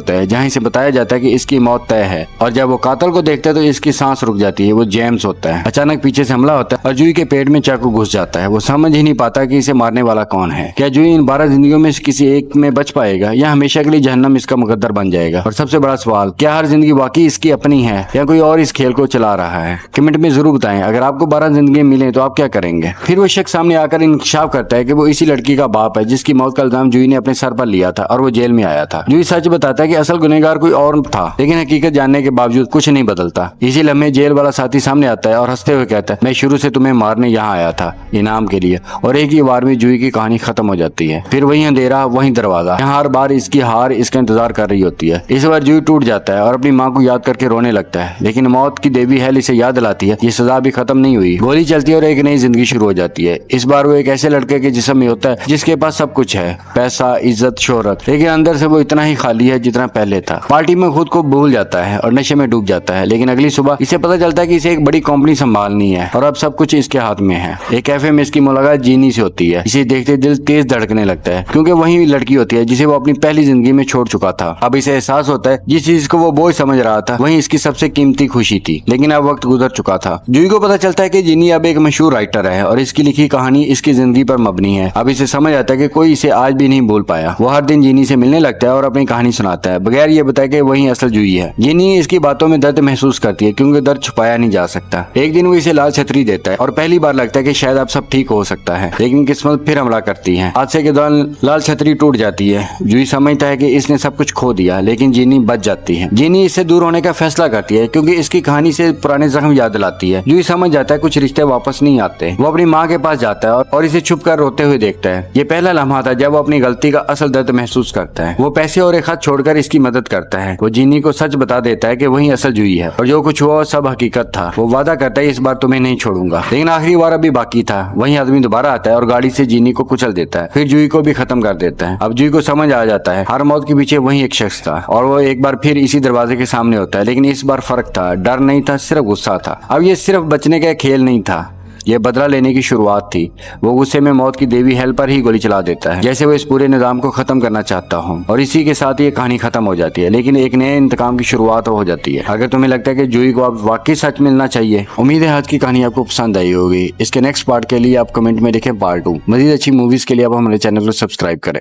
होता है जहाँ इसे बताया जाता है कि इसकी मौत तय है। और जब वो कातल को देखता है तो इसकी सांस रुक जाती है। वो जेम्स होता है। अचानक पीछे से हमला होता है और जूही के पेट में चाकू घुस जाता है। वो समझ ही नहीं पाता कि इसे मारने वाला कौन है। क्या जूही इन 12 जिंदगियों में से किसी एक में बच पाएगा या हमेशा के लिए जहन्नम इसका मुकद्दर बन जाएगा। और सबसे बड़ा सवाल, क्या हर जिंदगी वाकई इसकी अपनी है या कोई और इस खेल को चला रहा है? कमेंट में जरूर बताएं। अगर आपको 12 जिंदगी मिले तो आप क्या करेंगे? फिर वो शख्स सामने आकर इंकशाफ करता है कि वो इसी लड़की का बाप है जिसकी मौत का इल्जाम जूही ने अपने सर पर लिया था और वो जेल में आया था। जूही सच बताता है कि असल गुनहगार कोई और था, लेकिन हकीकत जानने के बावजूद कुछ नहीं बदलता। इसी लम्हे जेल वाला साथी सामने आता है और हंसते हुए कहता है, मैं शुरू से तुम्हें मारने यहाँ आया था, इनाम के लिए। और एक ही बार में जूही की कहानी खत्म हो जाती है। फिर वही अंधेरा, वही दरवाजा। यहाँ हर बार इसकी हार इसका इंतजार कर रही होती है। इस बार जूही टूट जाता है और अपनी माँ को याद करके रोने लगता है, लेकिन मौत की देवी हेल इसे याद दिलाती है ये सजा भी खत्म नहीं हुई। गोली चलती है और एक नई जिंदगी शुरू हो जाती है। इस बार वो एक ऐसे लड़के के जिस्म में होता है जिसके पास सब कुछ है, पैसा, इज्जत, शोहरत, लेकिन अंदर से वो इतना ही खाली है जितना पहले था। पार्टी में खुद को भूल जाता है और नशे में डूब जाता है, लेकिन अगली सुबह इसे पता चलता है कि इसे एक बड़ी कंपनी संभालनी है और अब सब कुछ इसके हाथ में है। एक कैफे में इसकी मुलाकात जीनी से होती है। इसे देखते दिल तेज धड़कने लगता है, क्योंकि वही लड़की होती है जिसे वो अपनी पहली जिंदगी में छोड़ चुका था। अब इसे एहसास होता है जिस चीज को वो बोझ समझ रहा था वही इसकी सबसे कीमती खुशी थी, लेकिन अब वक्त गुजर चुका था। जूही को पता चलता है कि जीनी अब एक मशहूर राइटर है और इसकी लिखी कहानी इसकी जिंदगी पर मबनी है। अब इसे समझ आता है कि कोई इसे आज भी नहीं भूल पाया। वो हर दिन जीनी से मिलने लगता है और अपनी कहानी सुनाता है, बगैर ये बताए कि वही असल जूही है। जीनी इसकी बातों में दर्द महसूस करती है, क्योंकि दर्द छुपाया नहीं जा सकता। एक दिन वो इसे लाल छतरी देता है और पहली बार लगता है कि शायद अब सब ठीक हो सकता है, लेकिन किस्मत फिर हमला करती है। हादसे के दौरान लाल छतरी टूट जाती है। जूही समझता है कि इसने सब कुछ खो दिया, लेकिन जीनी बच जाती है। जीनी इससे दूर होने का फैसला करती है, क्योंकि इसकी कहानी से पुराने जख्म याद दिलाती है। जूही समझ जाता है कुछ रिश्ते वापस नहीं आते। वो अपनी माँ के पास जाता है और इसे छुप कर रोते हुए देखता है। ये पहला लम्हा था जब वो अपनी गलती का असल दर्द महसूस करता है। वो पैसे और एक खत छोड़कर इसकी मदद करता है। वो जीनी को सच बता देता है कि वही असल जूही है और जो कुछ हुआ सब हकीकत था। वो वादा करता है इस बार तुम्हें नहीं छोड़ूंगा, लेकिन आखिरी बार अभी बाकी था। वही आदमी दोबारा आता है और गाड़ी से जीनी को कुचल देता है, फिर जूही को भी खत्म कर देता है। अब जूही को समझ आ जाता है हर मौत के पीछे वही एक शख्स था और वो एक बार फिर इसी दरवाजे के सामने होता है, लेकिन इस बार फर्क था। डर नहीं था, सिर्फ गुस्सा था। अब ये सिर्फ बचने का खेल नहीं था, यह बदला लेने की शुरुआत थी। वो गुस्से में मौत की देवी हेल पर ही गोली चला देता है, जैसे वो इस पूरे निजाम को खत्म करना चाहता हो। और इसी के साथ ये कहानी खत्म हो जाती है, लेकिन एक नए इंतकाम की शुरुआत हो जाती है। अगर तुम्हें लगता है कि जूही को अब वाकई सच मिलना चाहिए, उम्मीद है आज की कहानी आपको पसंद आई होगी। इसके नेक्स्ट पार्ट के लिए आप कमेंट में लिखें पार्ट 2। मजीद अच्छी मूवीज के लिए आप हमारे चैनल को सब्सक्राइब करें।